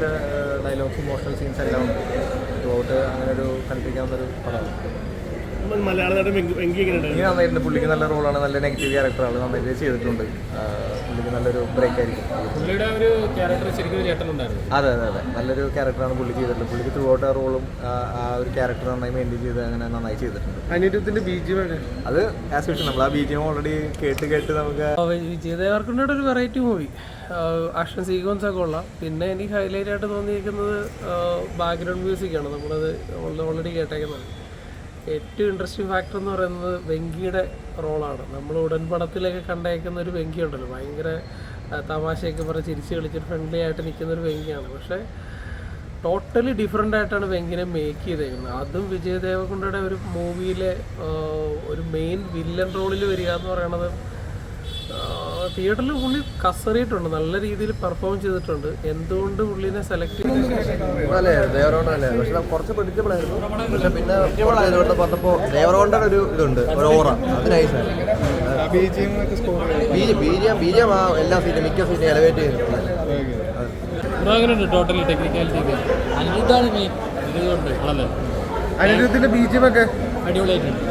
Dialogues emotional scenes എല്ലാം ഉണ്ട്. Throughout അങ്ങനെ ഒരു കണ്ടിരിക്കാവുന്നൊരു പടമാണ്. ഇനി നന്നായിട്ടുണ്ട്. പുള്ളിക്ക് നല്ല റോളാണ്, നല്ല നെഗറ്റീവ് ക്യാരക്ടറാണ്, നന്നായിട്ട് ചെയ്തിട്ടുണ്ട്. പുള്ളിക്ക് നല്ലൊരു ബ്രേക്ക് ആയിരിക്കും. പുള്ളിയുടെ ഒരു ക്യാരക്ടർ ശരിക്കും ചേട്ടനുണ്ടായിരുന്നു. അതെ അതെ അതെ, നല്ലൊരു ക്യാരക്ടറാണ് പുള്ളി ചെയ്തിട്ടുള്ളത്. പുള്ളിക്ക് ത്രൂഔട്ട് ആ റോളും ആ ഒരു ക്യാരക്ടർ നന്നായി മെയിൻറ്റെയിൻ ചെയ്ത് അങ്ങനെ നന്നായി ചെയ്തിട്ടുണ്ട്. അനിരുദ്ധിന്റെ BGM അത് ആസ് യൂഷ്വൽ നമ്മൾ ആ BGM ഓൾറെഡി കേട്ട് നമുക്ക് വിജയ് ദേവർക്കൊണ്ടയുടെ ഒരു വെറൈറ്റി മൂവി, ആക്ഷൻ സീക്വൻസ് ഒക്കെ ഉള്ള. പിന്നെ എനിക്ക് ഹൈലൈറ്റ് ആയിട്ട് തോന്നിയിരിക്കുന്നത് ബാക്ക്ഗ്രൗണ്ട് മ്യൂസിക്കാണ്. നമ്മളത് ഓൾറെഡി കേട്ടേക്കുന്നത്. ഏറ്റവും ഇൻട്രസ്റ്റിംഗ് ഫാക്ടർ എന്ന് പറയുന്നത് വെങ്കിയുടെ റോളാണ്. നമ്മൾ ഉടൻപടത്തിലൊക്കെ കണ്ടേക്കുന്ന ഒരു വെങ്കി ഉണ്ടല്ലോ, ഭയങ്കര തമാശയൊക്കെ പറഞ്ഞ് ചിരിച്ച് കളിച്ചിട്ട് ഫ്രണ്ട്ലി ആയിട്ട് നിൽക്കുന്നൊരു വെങ്കിയാണ്. പക്ഷേ ടോട്ടലി ഡിഫറെൻ്റ് ആയിട്ടാണ് വെങ്കിനെ മേക്ക് ചെയ്തേക്കുന്നത്. അതും വിജയ് ദേവരകൊണ്ടയുടെ ഒരു മൂവിയിലെ ഒരു മെയിൻ വില്ലൻ റോളിൽ വരിക എന്ന് പറയുന്നത് തിയേറ്ററിൽ പുള്ളി കസറിയിട്ടുണ്ട്, നല്ല രീതിയിൽ പെർഫോം ചെയ്തിട്ടുണ്ട്. എന്തുകൊണ്ട് പുള്ളിനെ സെലക്ട് ദേവരകൊണ്ടല്ലേ, പക്ഷെ കുറച്ച് പ്രെഡിക്റ്റബിൾ ആയിരുന്നു. പക്ഷെ പിന്നെ ആയതുകൊണ്ട് പറഞ്ഞപ്പോൾ ദേവരകൊണ്ടയുടെ ഒരു ഇതുണ്ട്, ഒരു ഓറ, അത് നൈസാണ്. BGM ആ എല്ലാ സീറ്റും മിക്ക സീറ്റും എലവേറ്റ് ചെയ്തിട്ടുണ്ട്. ടോട്ടലി ടെക്നിക്കാലിറ്റി അനിരുദ്ധാണ് മെയിൻ. അനിരുദ്ധിന്റെ BGM ഒക്കെ അടിപൊളിയായിട്ടുണ്ട്.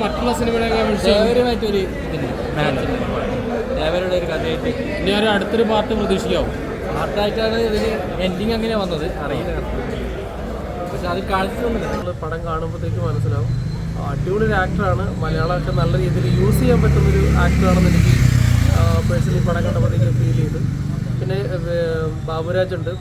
മറ്റുള്ള സിനിമകളൊക്കെ ദേവരുടെ ഒരു കഥയായിട്ട് ഇനി ഒരു അടുത്തൊരു പാർട്ട് പ്രതീക്ഷിക്കാവും. പാർട്ടായിട്ടാണ് ഇതിന് എൻഡിങ് അങ്ങനെ വന്നത്, അറിയില്ല. പക്ഷെ അത് കാണിച്ചിട്ടുണ്ട്. പടം കാണുമ്പോഴത്തേക്ക് മനസ്സിലാവും. അടിപൊളി ഒരു ആക്ടറാണ്. മലയാളമൊക്കെ നല്ല രീതിയിൽ യൂസ് ചെയ്യാൻ പറ്റുന്നൊരു ആക്ടറാണെന്ന് എനിക്ക് പേഴ്സണലി പടം കണ്ടപ്പോഴത്തേക്ക് ഫീൽ ചെയ്തു. പിന്നെ ബാബുരാജ് ഉണ്ട്.